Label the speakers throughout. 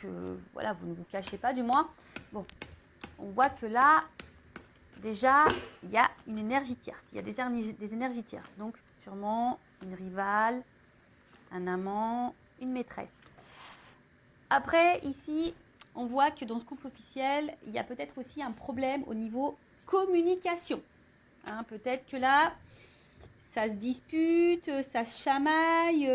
Speaker 1: que voilà, vous ne vous cachez pas du moins. Bon, on voit que là, déjà, il y a une énergie tierce, il y a des énergies tierces. Donc, sûrement une rivale, un amant, une maîtresse. Après, ici, on voit que dans ce couple officiel, il y a peut-être aussi un problème au niveau communication. Hein, peut-être que là, ça se dispute, ça se chamaille.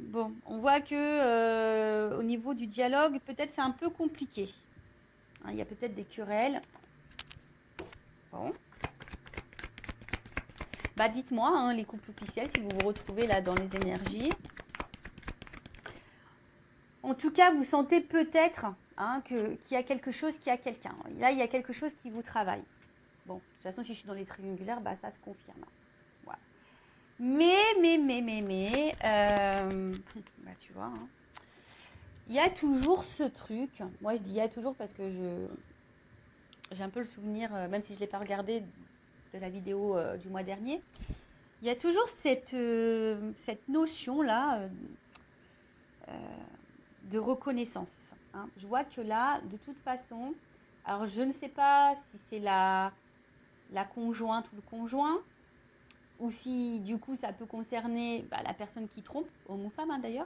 Speaker 1: Bon, on voit que au niveau du dialogue, peut-être c'est un peu compliqué. Hein, il y a peut-être des querelles. Bon. Bah, dites-moi, hein, les couples officiels, si vous vous retrouvez là dans les énergies. En tout cas, vous sentez peut-être hein, qu'il y a quelque chose qui a quelqu'un. Là, il y a quelque chose qui vous travaille. Bon, de toute façon, si je suis dans les triangulaires, bah, ça se confirme. Voilà. Bah, tu vois, hein, il y a toujours ce truc. Moi, je dis il y a toujours parce que j'ai un peu le souvenir, même si je ne l'ai pas regardé de la vidéo du mois dernier, il y a toujours cette notion-là de reconnaissance. Hein. Je vois que là, de toute façon, alors je ne sais pas si c'est la conjointe ou le conjoint, ou si du coup ça peut concerner la personne qui trompe, homme ou femme hein, d'ailleurs,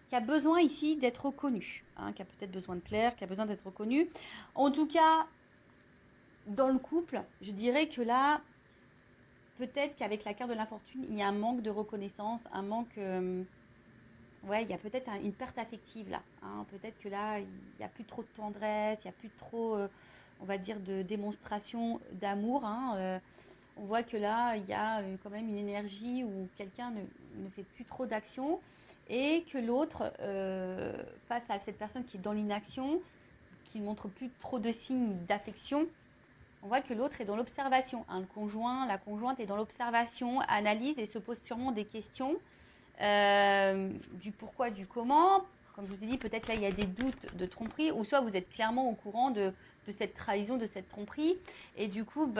Speaker 1: qui a besoin ici d'être reconnu, hein, qui a peut-être besoin de plaire, qui a besoin d'être reconnu. En tout cas, dans le couple, je dirais que là, peut-être qu'avec la carte de l'infortune, il y a un manque de reconnaissance, un manque... ouais, il y a peut-être une perte affective là. Hein. Peut-être que là, il n'y a plus trop de tendresse, il n'y a plus trop, on va dire, de démonstration d'amour. Hein. On voit que là, il y a quand même une énergie où quelqu'un ne fait plus trop d'action et que l'autre, face à cette personne qui est dans l'inaction, qui ne montre plus trop de signes d'affection, on voit que l'autre est dans l'observation. Hein. Le conjoint, la conjointe est dans l'observation, analyse et se pose sûrement des questions du pourquoi, du comment. Comme je vous ai dit, peut-être là, il y a des doutes de tromperie, ou soit vous êtes clairement au courant de cette trahison, de cette tromperie, et du coup,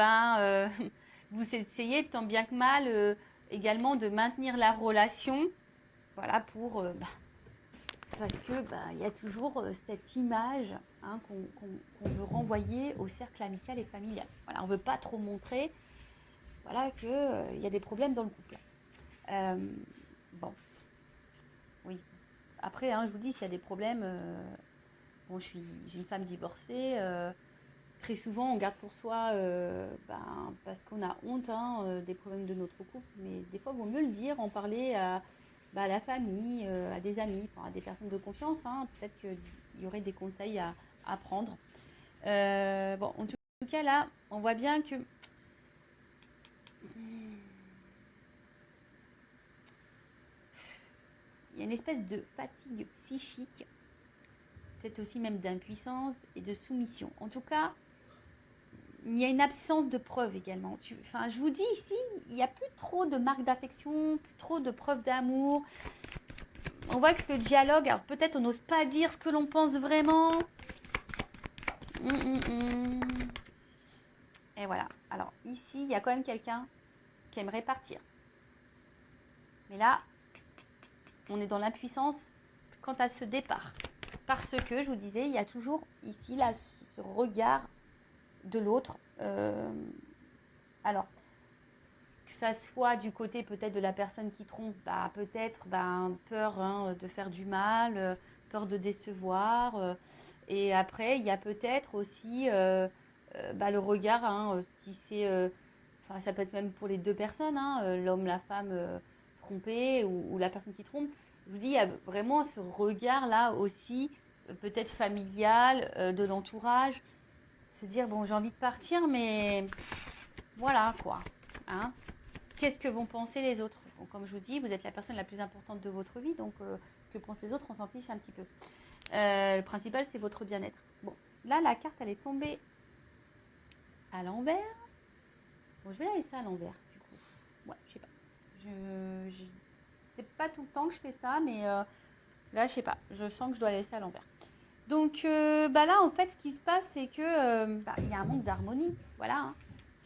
Speaker 1: vous essayez tant bien que mal également de maintenir la relation, voilà, pour, parce que il y a toujours cette image hein, qu'on veut renvoyer au cercle amical et familial. Voilà, on ne veut pas trop montrer, voilà, qu'il y a des problèmes dans le couple. Bon, oui. Après, hein, je vous dis, s'il y a des problèmes, bon, j'ai une femme divorcée. Très souvent, on garde pour soi parce qu'on a honte hein, des problèmes de notre couple. Mais des fois, il vaut mieux le dire, en parler à la famille, à des amis, à des personnes de confiance. Hein. Peut-être qu'il y aurait des conseils à prendre. Bon, en tout cas, là, on voit bien que... il y a une espèce de fatigue psychique, peut-être aussi même d'impuissance et de soumission. En tout cas, il y a une absence de preuves également. Je vous dis ici, il n'y a plus trop de marques d'affection, plus trop de preuves d'amour. On voit que le dialogue, alors peut-être on n'ose pas dire ce que l'on pense vraiment. Et voilà. Alors ici, il y a quand même quelqu'un qui aimerait partir. Mais là, on est dans l'impuissance quant à ce départ. Parce que, je vous disais, il y a toujours ici là, ce regard de l'autre. Alors, que ça soit du côté peut-être de la personne qui trompe, peut-être peur hein, de faire du mal, peur de décevoir. Et après, il y a peut-être aussi le regard, hein, si c'est, ça peut être même pour les deux personnes, hein, l'homme, la femme trompée ou la personne qui trompe. Je vous dis, il y a vraiment ce regard-là aussi, peut-être familial, de l'entourage. Se dire, bon, j'ai envie de partir, mais voilà, quoi. Hein. Qu'est-ce que vont penser les autres? Bon, comme je vous dis, vous êtes la personne la plus importante de votre vie, donc ce que pensent les autres, on s'en fiche un petit peu. Le principal, c'est votre bien-être. Bon, là, la carte, elle est tombée à l'envers. Bon, je vais la laisser à l'envers, du coup. Ouais, je sais pas. C'est pas tout le temps que je fais ça, mais là, je sais pas. Je sens que je dois la laisser à l'envers. Donc, là, en fait, ce qui se passe, c'est que il y a un manque d'harmonie. Voilà, hein.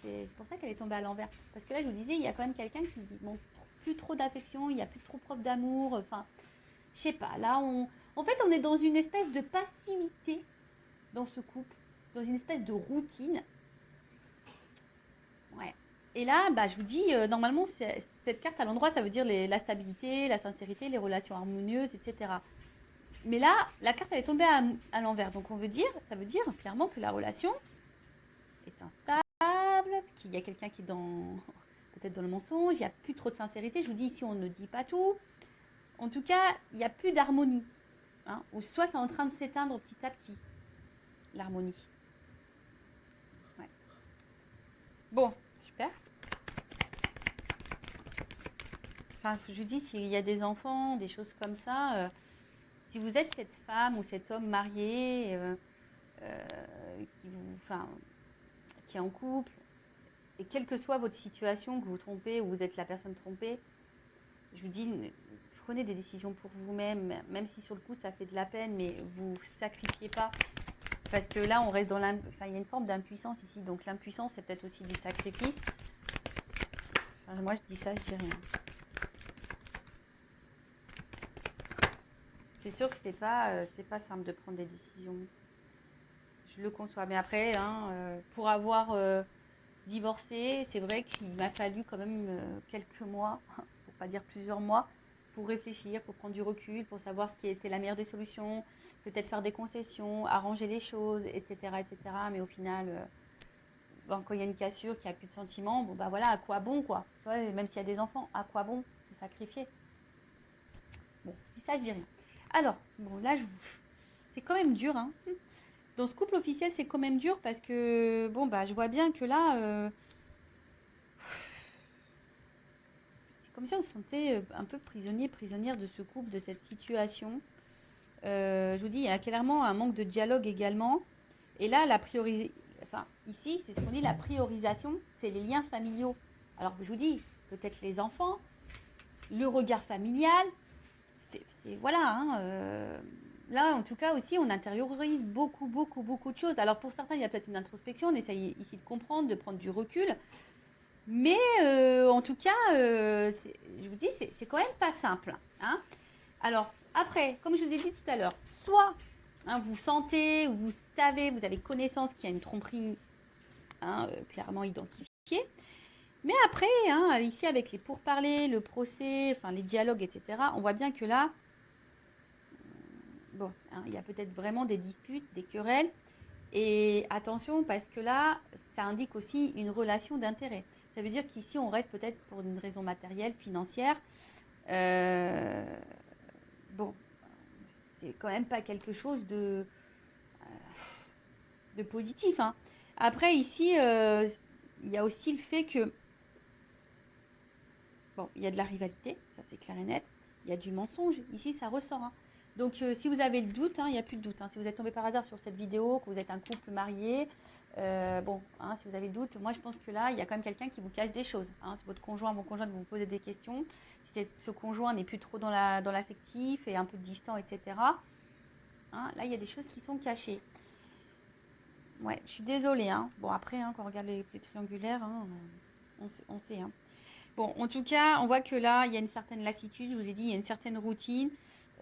Speaker 1: C'est pour ça qu'elle est tombée à l'envers. Parce que là, je vous disais, il y a quand même quelqu'un qui montre plus trop d'affection, il n'y a plus trop preuve d'amour. Enfin, Je sais pas, là, en fait, on est dans une espèce de passivité dans ce couple, dans une espèce de routine. Ouais. Et là, bah, je vous dis, normalement, cette carte à l'endroit, ça veut dire la stabilité, la sincérité, les relations harmonieuses, etc. Mais là, la carte, elle est tombée à l'envers. Donc, ça veut dire clairement que la relation est instable, qu'il y a quelqu'un qui est peut-être dans le mensonge, il n'y a plus trop de sincérité. Je vous dis, ici, on ne dit pas tout. En tout cas, il n'y a plus d'harmonie. Hein, ou soit c'est en train de s'éteindre petit à petit, l'harmonie. Ouais. Bon, super. Enfin, je vous dis, s'il y a des enfants, des choses comme ça, si vous êtes cette femme ou cet homme marié qui est en couple, et quelle que soit votre situation, que vous trompez ou vous êtes la personne trompée, je vous dis, prenez des décisions pour vous-même, même si sur le coup ça fait de la peine, mais vous sacrifiez pas. Parce que là, on reste dans il y a une forme d'impuissance ici. Donc l'impuissance, c'est peut-être aussi du sacrifice. Enfin, moi, je dis ça, je dis rien. C'est sûr que c'est pas simple de prendre des décisions. Je le conçois. Mais après, pour avoir divorcé, c'est vrai qu'il m'a fallu quand même quelques mois, pour pas dire plusieurs mois, pour réfléchir, pour prendre du recul, pour savoir ce qui était la meilleure des solutions, peut-être faire des concessions, arranger les choses, etc. etc. Mais au final, bon, quand il y a une cassure, qu'il n'y a plus de sentiments, bon bah voilà, à quoi bon quoi. Ouais, même s'il y a des enfants, à quoi bon se sacrifier? Bon, si ça, je dis rien. Alors, bon là, c'est quand même dur, hein. Dans ce couple officiel, c'est quand même dur parce que, bon, bah, je vois bien que là, c'est comme si on se sentait un peu prisonnière de ce couple, de cette situation. Je vous dis, il y a clairement un manque de dialogue également. Et là, ici, c'est ce qu'on dit, la priorisation, c'est les liens familiaux. Alors, je vous dis, peut-être les enfants, le regard familial, voilà, hein, là, en tout cas, aussi, on intériorise beaucoup de choses. Alors, pour certains, il y a peut-être une introspection, on essaye ici de comprendre, de prendre du recul. Mais en tout cas, je vous dis, c'est quand même pas simple. Hein. Alors, après, comme je vous ai dit tout à l'heure, soit vous sentez, vous savez, vous avez connaissance qu'il y a une tromperie clairement identifiée. Mais après, ici, avec les pourparlers, le procès, enfin les dialogues, etc., on voit bien que là, bon, il y a peut-être vraiment des disputes, des querelles. Et attention, parce que là, ça indique aussi une relation d'intérêt. Ça veut dire qu'ici, on reste peut-être pour une raison matérielle, financière. Bon, c'est quand même pas quelque chose de positif. Hein. Après, ici, il y a aussi le fait que, bon, il y a de la rivalité, ça c'est clair et net. Il y a du mensonge. Ici, ça ressort. Hein. Donc, si vous avez le doute, il n'y a plus de doute. Hein. Si vous êtes tombé par hasard sur cette vidéo, que vous êtes un couple marié, si vous avez le doute, moi je pense que là, il y a quand même quelqu'un qui vous cache des choses. Hein. Si votre conjoint, vos conjointes vous posez des questions, si ce conjoint n'est plus trop dans l'affectif et un peu distant, etc. Hein, là, il y a des choses qui sont cachées. Ouais, je suis désolée. Hein. Bon, après, quand on regarde les triangulaires, on sait. Hein. Bon, en tout cas, on voit que là, il y a une certaine lassitude. Je vous ai dit, il y a une certaine routine.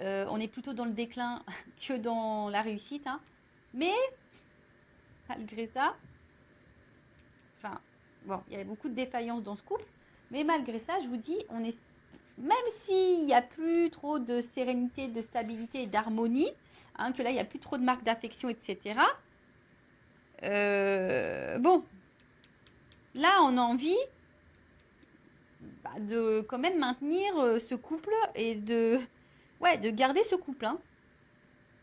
Speaker 1: On est plutôt dans le déclin que dans la réussite. Hein. Mais, malgré ça, il y a beaucoup de défaillances dans ce couple. Mais malgré ça, je vous dis, même s'il n'y a plus trop de sérénité, de stabilité et d'harmonie, que là, il n'y a plus trop de marques d'affection, etc. Bon, là, on a envie de quand même maintenir ce couple et de garder ce couple. Hein.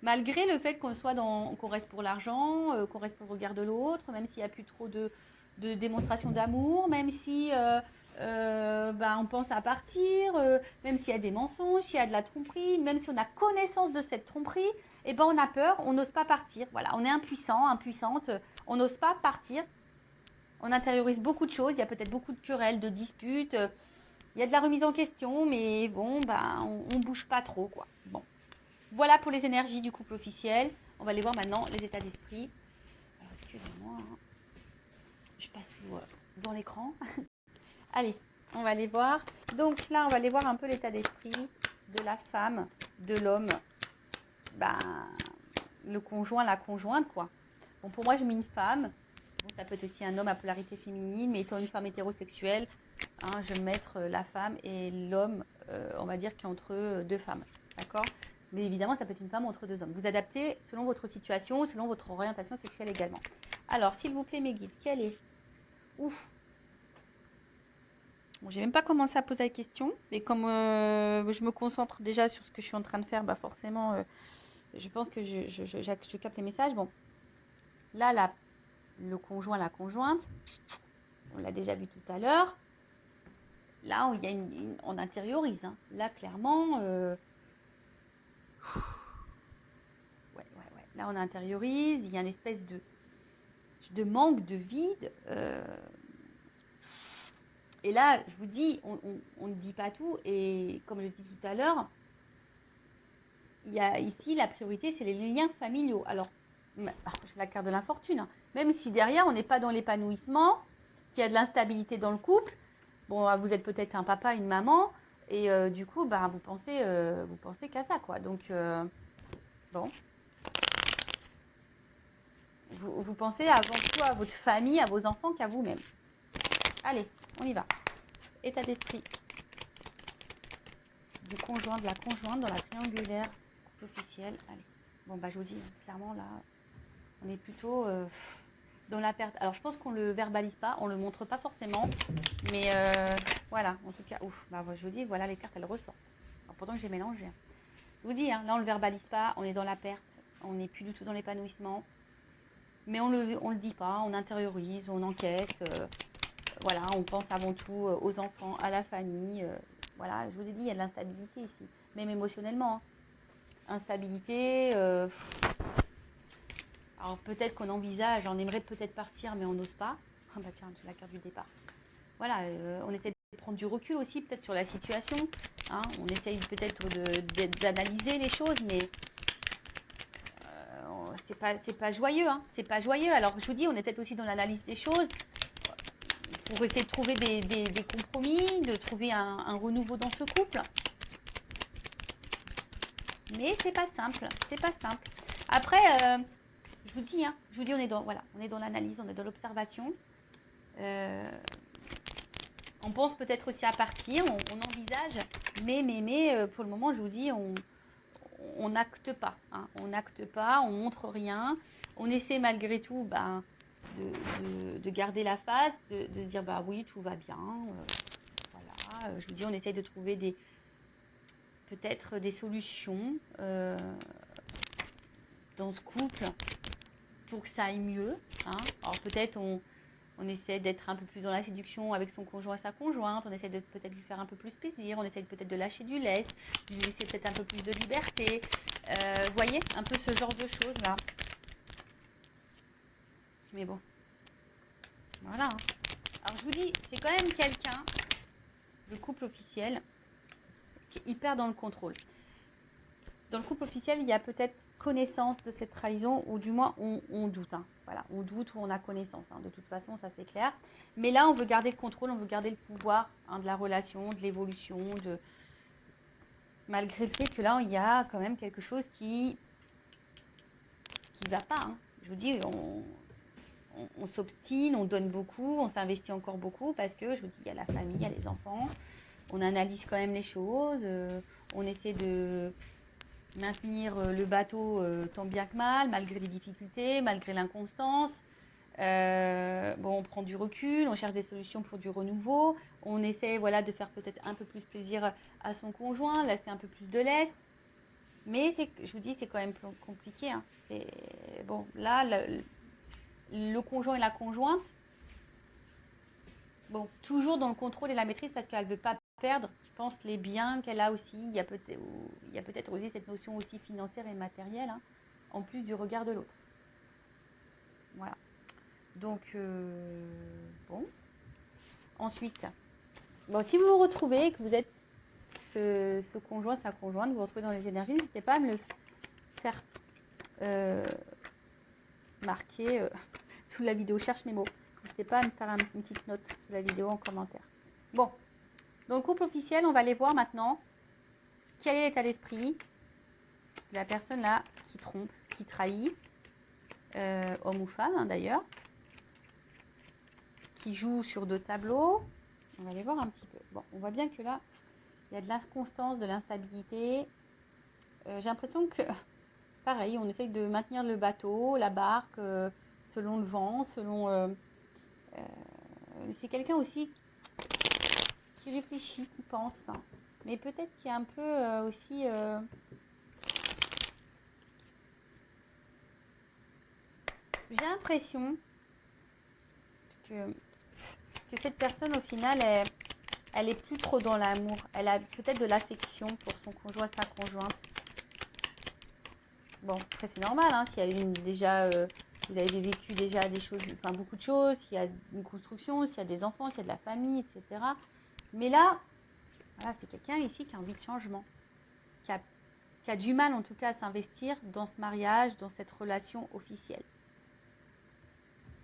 Speaker 1: Malgré le fait qu'on reste pour l'argent, qu'on reste pour le regard de l'autre, même s'il n'y a plus trop de démonstration d'amour, même si on pense à partir, même s'il y a des mensonges, s'il y a de la tromperie, même si on a connaissance de cette tromperie, on a peur, on n'ose pas partir. Voilà, on est impuissante, on n'ose pas partir. On intériorise beaucoup de choses, il y a peut-être beaucoup de querelles, de disputes, il y a de la remise en question, mais bon, on bouge pas trop, quoi. Bon. Voilà pour les énergies du couple officiel. On va aller voir maintenant les états d'esprit. Alors, excusez-moi, je passe dans l'écran. Allez, on va aller voir. Donc là, on va aller voir un peu l'état d'esprit de la femme, de l'homme, ben, le conjoint, la conjointe, quoi. Bon, pour moi, je mets une femme. Bon, ça peut être aussi un homme à polarité féminine, mais étant une femme hétérosexuelle, hein, je vais mettre la femme et l'homme, on va dire, qui est entre deux femmes. D'accord? Mais évidemment, ça peut être une femme entre deux hommes. Vous adaptez selon votre situation, selon votre orientation sexuelle également. Alors, s'il vous plaît, mes guides, quel est? Ouf! Bon, j'ai même pas commencé à poser la question, mais comme je me concentre déjà sur ce que je suis en train de faire, bah forcément, je pense que je capte les messages. Bon, là, le conjoint, la conjointe, on l'a déjà vu tout à l'heure. Là, il y a on intériorise. Hein. Là, clairement, ouais. Là, on intériorise. Il y a une espèce de manque, de vide. Et là, je vous dis, on ne dit pas tout. Et comme je dis tout à l'heure, il y a ici la priorité, c'est les liens familiaux. Alors, c'est la carte de l'infortune. Hein. Même si derrière, on n'est pas dans l'épanouissement, qu'il y a de l'instabilité dans le couple. Bon, vous êtes peut-être un papa, une maman, et du coup, bah, vous pensez qu'à ça, quoi. Donc, bon. Vous pensez avant tout à votre famille, à vos enfants qu'à vous-même. Allez, on y va. État d'esprit du conjoint, de la conjointe dans la triangulaire officielle. Allez. Bon, bah, je vous dis, clairement, là, on est plutôt dans la perte. Alors, je pense qu'on ne le verbalise pas, on ne le montre pas forcément, mais voilà, en tout cas, ouf, bah, je vous dis, voilà, les cartes, elles ressortent. Alors, pourtant que j'ai mélangé. Je vous dis, hein, là, on ne le verbalise pas, on est dans la perte, on n'est plus du tout dans l'épanouissement, mais on le dit pas, on intériorise, on encaisse, voilà, on pense avant tout aux enfants, à la famille, voilà, je vous ai dit, il y a de l'instabilité ici, même émotionnellement, hein. Instabilité, alors peut-être qu'on envisage, on aimerait peut-être partir, mais on n'ose pas. Ah bah tiens, c'est la carte du départ. Voilà, on essaie de prendre du recul aussi, peut-être sur la situation. Hein, on essaye peut-être d'analyser les choses, mais c'est pas joyeux. Hein, c'est pas joyeux. Alors je vous dis, on est peut-être aussi dans l'analyse des choses pour essayer de trouver des compromis, de trouver un renouveau dans ce couple. Mais c'est pas simple, c'est pas simple. Après, je vous dis, on est dans l'analyse, on est dans l'observation. On pense peut-être aussi à partir, on envisage, mais pour le moment, je vous dis, on n'acte pas. Hein, on n'acte pas, on montre rien. On essaie malgré tout de garder la face, de se dire, bah oui, tout va bien. Voilà, je vous dis, on essaie de trouver peut-être des solutions dans ce couple pour que ça aille mieux. Hein. Alors peut-être on essaie d'être un peu plus dans la séduction avec son conjoint et sa conjointe, on essaie de peut-être lui faire un peu plus plaisir, on essaie peut-être de lâcher du lest, lui laisser peut-être un peu plus de liberté. Vous voyez, un peu ce genre de choses là. Mais bon, voilà. Hein. Alors je vous dis, c'est quand même quelqu'un, le couple officiel, qui est hyper dans le contrôle. Dans le couple officiel, il y a peut-être connaissance de cette trahison, ou du moins on doute. Hein. Voilà, on doute ou on a connaissance. Hein. De toute façon, ça c'est clair. Mais là, on veut garder le contrôle, on veut garder le pouvoir hein, de la relation, de l'évolution, malgré le fait que là, il y a quand même quelque chose qui va pas. Hein. Je vous dis, on s'obstine, on donne beaucoup, on s'investit encore beaucoup parce que, je vous dis, il y a la famille, il y a les enfants. On analyse quand même les choses, on essaie de maintenir le bateau tant bien que mal, malgré les difficultés, malgré l'inconstance. Bon, on prend du recul, on cherche des solutions pour du renouveau. On essaie de faire peut-être un peu plus plaisir à son conjoint, laisser un peu plus de lest. Mais je vous dis, c'est quand même compliqué. Hein. Bon, là, le conjoint et la conjointe, bon, toujours dans le contrôle et la maîtrise parce qu'elle ne veut pas perdre, je pense, les biens qu'elle a aussi. Il y a peut-être aussi cette notion aussi financière et matérielle, hein, en plus du regard de l'autre. Voilà. Donc, bon. Ensuite, bon, si vous vous retrouvez, que vous êtes ce conjoint, sa conjointe, vous vous retrouvez dans les énergies, n'hésitez pas à me le faire marquer sous la vidéo. Cherche mes mots. N'hésitez pas à me faire une petite note sous la vidéo en commentaire. Bon. Dans le couple officiel, on va aller voir maintenant quel est l'état d'esprit de la personne là qui trompe, qui trahit, homme ou femme hein, d'ailleurs, qui joue sur 2 tableaux. On va aller voir un petit peu. Bon, on voit bien que là, il y a de l'inconstance, de l'instabilité. J'ai l'impression que, pareil, on essaye de maintenir le bateau, la barque, selon le vent, selon... c'est quelqu'un aussi qui réfléchit, qui pense. Mais peut-être qu'il y a un peu aussi... j'ai l'impression que cette personne, au final, elle est plus trop dans l'amour. Elle a peut-être de l'affection pour son conjoint, sa conjointe. Bon, après c'est normal, hein, s'il y a déjà, vous avez vécu déjà des choses, enfin beaucoup de choses, s'il y a une construction, s'il y a des enfants, s'il y a de la famille, etc. Mais là, voilà, c'est quelqu'un ici qui a envie de changement, qui a du mal en tout cas à s'investir dans ce mariage, dans cette relation officielle,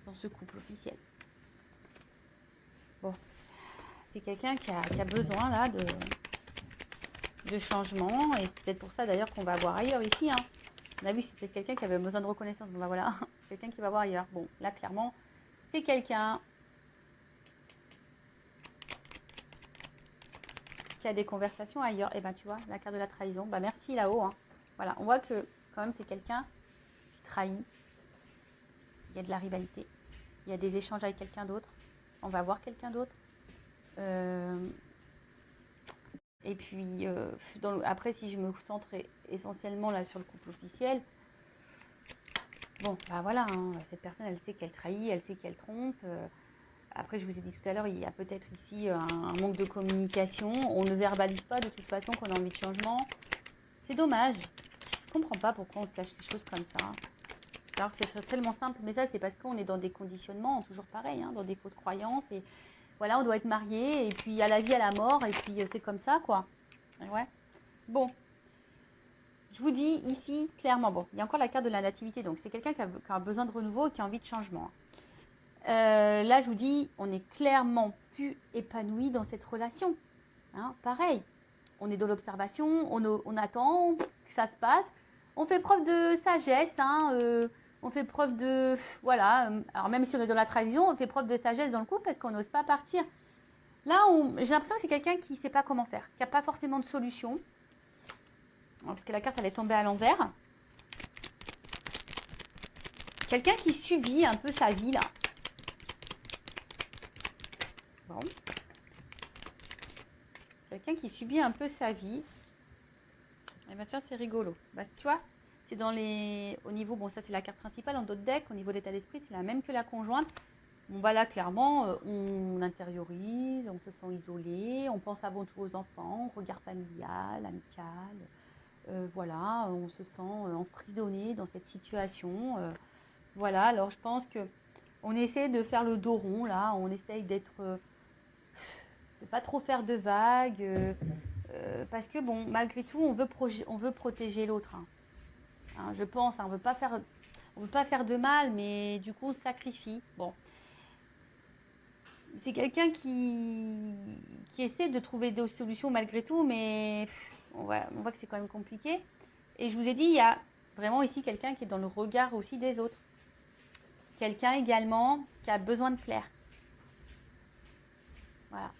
Speaker 1: dans ce couple officiel. Bon, c'est quelqu'un qui a besoin là de changement, et c'est peut-être pour ça d'ailleurs qu'on va voir ailleurs ici, hein. On a vu c'était quelqu'un qui avait besoin de reconnaissance. Bon, bah voilà, quelqu'un qui va voir ailleurs. Bon, là, clairement, c'est quelqu'un qui a des conversations ailleurs. Et ben, tu vois, la carte de la trahison. Bah, merci là-haut. Hein. Voilà, on voit que, quand même, c'est quelqu'un qui trahit. Il y a de la rivalité. Il y a des échanges avec quelqu'un d'autre. On va voir quelqu'un d'autre. Et puis, après, si je me centre essentiellement là sur le couple officiel, bon, bah voilà, hein, cette personne, elle sait qu'elle trahit, elle sait qu'elle trompe. Après, je vous ai dit tout à l'heure, il y a peut-être ici un manque de communication. On ne verbalise pas de toute façon qu'on a envie de changement. C'est dommage. Je ne comprends pas pourquoi on se cache les choses comme ça. Alors que c'est tellement simple. Mais ça, c'est parce qu'on est dans des conditionnements, toujours pareil, hein, dans des fausses croyances. Et voilà, on doit être marié, et puis à la vie, à la mort, et puis c'est comme ça, quoi. Ouais. Bon. Je vous dis ici, clairement, bon, il y a encore la carte de la nativité. Donc, c'est quelqu'un qui a besoin de renouveau et qui a envie de changement. Là, je vous dis, on est clairement plus épanoui dans cette relation. Hein, pareil, on est dans l'observation, on attend que ça se passe. On fait preuve de sagesse, hein, on fait preuve de... Voilà, alors même si on est dans la trahison, on fait preuve de sagesse dans le couple parce qu'on n'ose pas partir. Là, j'ai l'impression que c'est quelqu'un qui ne sait pas comment faire, qui n'a pas forcément de solution. Parce que la carte, elle est tombée à l'envers. Quelqu'un qui subit un peu sa vie, là. Bon. Quelqu'un qui subit un peu sa vie. Et bien tiens, c'est rigolo. Bah, tu vois, c'est dans les... Au niveau, bon ça c'est la carte principale, en d'autres decks, au niveau de l'état d'esprit, c'est la même que la conjointe. Bon bah là, clairement, on intériorise, on se sent isolé, on pense avant tout aux enfants, au regard familial, amical. Voilà, on se sent emprisonné dans cette situation. Voilà, alors je pense que on essaie de faire le dos rond, là, on essaye d'être... de pas trop faire de vagues, parce que bon, malgré tout, on veut protéger l'autre. Hein. Hein, je pense, hein, on veut pas faire de mal, mais du coup, on se sacrifie. Bon, c'est quelqu'un qui essaie de trouver des solutions malgré tout, mais on voit que c'est quand même compliqué. Et je vous ai dit, il y a vraiment ici quelqu'un qui est dans le regard aussi des autres. Quelqu'un également qui a besoin de plaire. Voilà.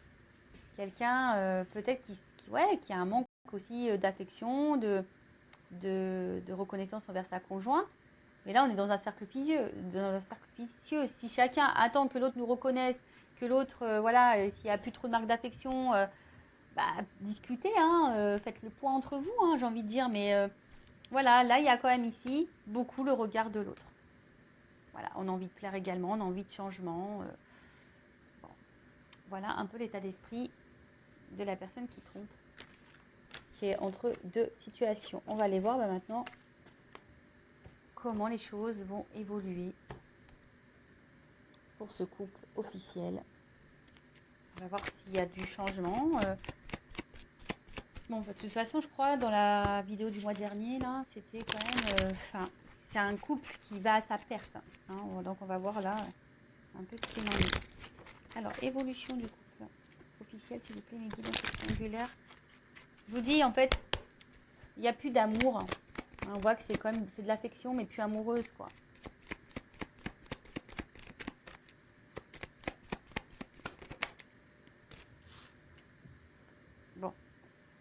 Speaker 1: Quelqu'un peut-être qui a un manque aussi d'affection, de reconnaissance envers sa conjointe. Mais là, on est dans un cercle vicieux. Si chacun attend que l'autre nous reconnaisse, que l'autre, voilà, s'il n'y a plus trop de marques d'affection, discutez, hein, faites le point entre vous, hein, j'ai envie de dire. Mais voilà, là, il y a quand même ici beaucoup le regard de l'autre. Voilà, on a envie de plaire également, on a envie de changement. Bon. Voilà un peu l'état d'esprit de la personne qui trompe, qui est entre deux situations. On va aller voir maintenant comment les choses vont évoluer pour ce couple officiel. On va voir s'il y a du changement. Bon, de toute façon, je crois, dans la vidéo du mois dernier, là, c'était quand même... c'est un couple qui va à sa perte. Hein, donc, on va voir là un peu ce qu'il en est. Alors, évolution du couple officiel, s'il vous plaît, mes guides, dans cette triangulaire. Je vous dis, en fait, il n'y a plus d'amour. On voit que c'est quand même, c'est de l'affection, mais plus amoureuse, quoi. Bon.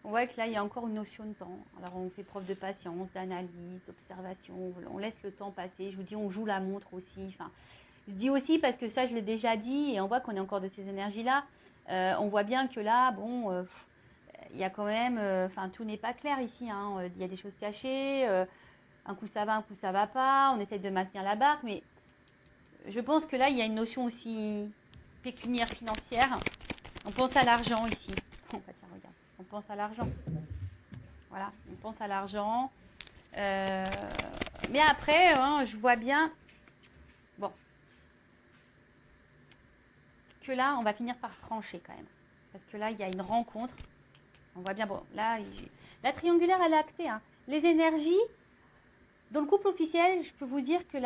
Speaker 1: On voit que là, il y a encore une notion de temps. Alors, on fait preuve de patience, d'analyse, d'observation. On laisse le temps passer. Je vous dis, on joue la montre aussi. Enfin, je dis aussi parce que ça, je l'ai déjà dit. Et on voit qu'on est encore de ces énergies-là. On voit bien que là, bon, il y a quand même... Enfin, tout n'est pas clair ici. Hein. Il y a des choses cachées. Un coup, ça va, un coup, ça va pas. On essaie de maintenir la barque. Mais je pense que là, il y a une notion aussi pécuniaire, financière. On pense à l'argent ici. Oh, bah, tiens, regarde. On pense à l'argent. Voilà, on pense à l'argent. Mais après, hein, je vois bien, bon, que là, on va finir par trancher quand même. Parce que là, il y a une rencontre. On voit bien, bon, là, la triangulaire, elle est actée. Hein. Les énergies, dans le couple officiel, je peux vous dire que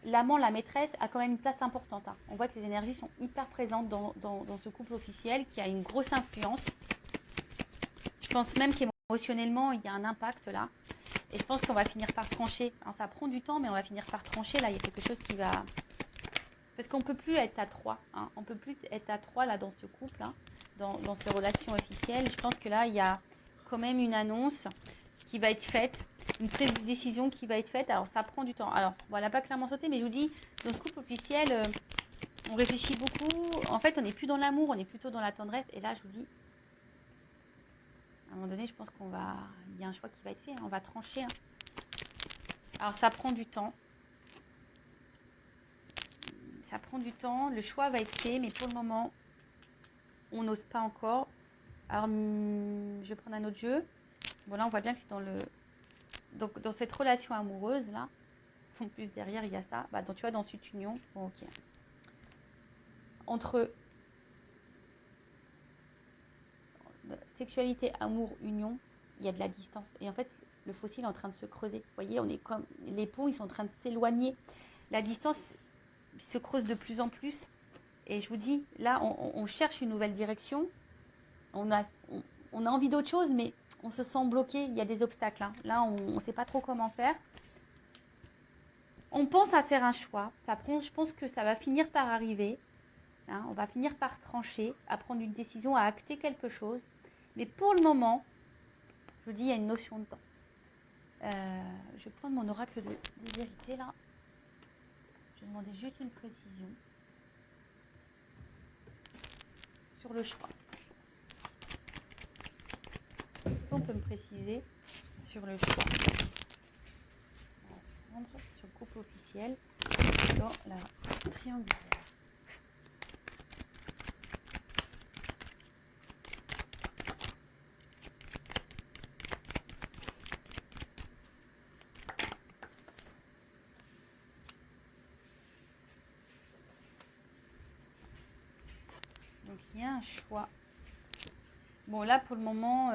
Speaker 1: l'amant, la maîtresse, a quand même une place importante. Hein. On voit que les énergies sont hyper présentes dans ce couple officiel qui a une grosse influence. Je pense même qu'émotionnellement, il y a un impact là. Et je pense qu'on va finir par trancher. Alors, ça prend du temps, mais on va finir par trancher. Là, il y a quelque chose qui va... Parce qu'on ne peut plus être à trois. Hein. On ne peut plus être à trois là, dans ce couple, hein, dans ces relations officielles. Je pense que là, il y a quand même une annonce qui va être faite, une prise de décision qui va être faite. Alors, ça prend du temps. Alors, voilà, pas clairement sauté, mais je vous dis, dans ce couple officiel, on réfléchit beaucoup. En fait, on n'est plus dans l'amour, on est plutôt dans la tendresse. Et là, je vous dis, à un moment donné, je pense qu'il y a un choix qui va être fait. Hein. On va trancher. Hein. Alors, ça prend du temps. Ça prend du temps. Le choix va être fait, mais pour le moment, on n'ose pas encore. Alors, je vais prendre un autre jeu. Bon, là, on voit bien que c'est donc, dans cette relation amoureuse, là, en plus, derrière, il y a ça. Bah, donc, tu vois, dans cette union, bon, ok. Entre sexualité, amour, union, il y a de la distance. Et en fait, le fossile est en train de se creuser. Vous voyez, on est comme les ponts, ils sont en train de s'éloigner. La distance se creuse de plus en plus. Et je vous dis, là, on cherche une nouvelle direction. On a envie d'autre chose, mais on se sent bloqué. Il y a des obstacles. Hein. Là, on ne sait pas trop comment faire. On pense à faire un choix. Je pense que ça va finir par arriver. Hein. On va finir par trancher, à prendre une décision, à acter quelque chose. Mais pour le moment, je vous dis, il y a une notion de temps. Je vais prendre mon oracle des vérités là. Je vais demander juste une précision sur le choix. Est-ce qu'on peut me préciser sur le choix? On va prendre sur le couple officiel dans la triangulaire. Donc il y a un choix. Bon là pour le moment,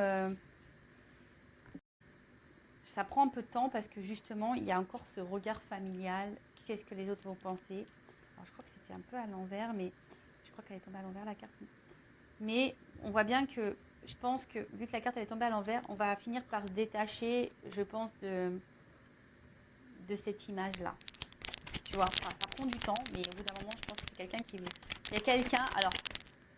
Speaker 1: ça prend un peu de temps parce que justement il y a encore ce regard familial. Qu'est-ce que les autres vont penser? Alors je crois que c'était un peu à l'envers, mais je crois qu'elle est tombée à l'envers la carte. Mais on voit bien que je pense que vu que la carte elle est tombée à l'envers, on va finir par se détacher, je pense, de cette image-là. Tu vois, enfin, ça prend du temps, mais au bout d'un moment, je pense que c'est quelqu'un qui... Il y a quelqu'un, alors,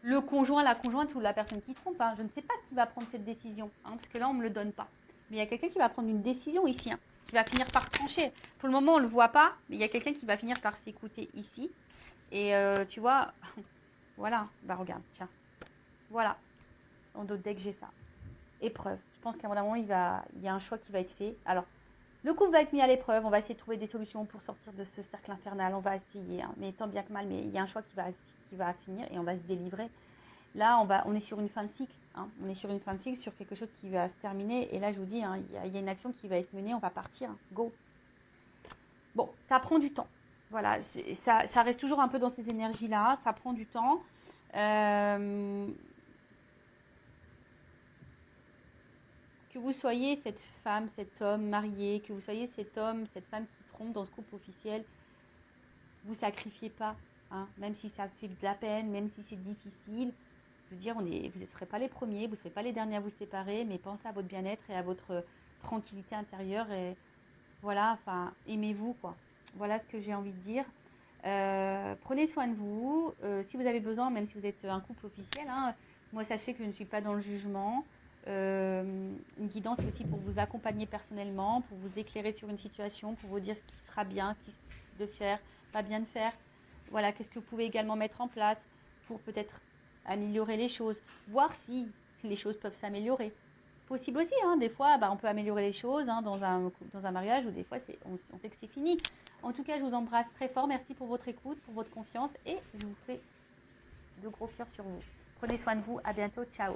Speaker 1: le conjoint, la conjointe ou la personne qui trompe, hein, je ne sais pas qui va prendre cette décision, hein, parce que là, on ne me le donne pas. Mais il y a quelqu'un qui va prendre une décision ici, hein, qui va finir par trancher. Pour le moment, on ne le voit pas, mais il y a quelqu'un qui va finir par s'écouter ici. Et tu vois, voilà, bah regarde, tiens, voilà, en d'autres decks, j'ai ça. Épreuve. Je pense qu'à un moment, il y a un choix qui va être fait. Alors, le couple va être mis à l'épreuve. On va essayer de trouver des solutions pour sortir de ce cercle infernal. On va essayer, hein, mais tant bien que mal. Mais il y a un choix qui va finir et on va se délivrer. Là, on est sur une fin de cycle. Hein. On est sur une fin de cycle, sur quelque chose qui va se terminer. Et là, je vous dis, hein, il y a une action qui va être menée. On va partir. Hein. Go. Bon, ça prend du temps. Voilà, ça reste toujours un peu dans ces énergies-là. Ça prend du temps. Que vous soyez cette femme, cet homme marié, que vous soyez cet homme, cette femme qui trompe dans ce couple officiel, vous sacrifiez pas, hein, même si ça fait de la peine, même si c'est difficile, Je veux dire, vous ne serez pas les premiers, vous ne serez pas les derniers à vous séparer, mais pensez à votre bien-être et à votre tranquillité intérieure. Et voilà, enfin, aimez-vous, quoi. Voilà ce que j'ai envie de dire. Prenez soin de vous. Si vous avez besoin, même si vous êtes un couple officiel, hein, moi, sachez que je ne suis pas dans le jugement. Une guidance, c'est aussi pour vous accompagner personnellement, pour vous éclairer sur une situation, pour vous dire ce qui sera bien, de faire, pas bien de faire. Voilà, qu'est-ce que vous pouvez également mettre en place pour peut-être améliorer les choses, voir si les choses peuvent s'améliorer. Possible aussi, hein, des fois, on peut améliorer les choses hein, dans un mariage, ou des fois, on sait que c'est fini. En tout cas, je vous embrasse très fort. Merci pour votre écoute, pour votre confiance, et je vous fais de gros cœurs sur vous. Prenez soin de vous. À bientôt. Ciao.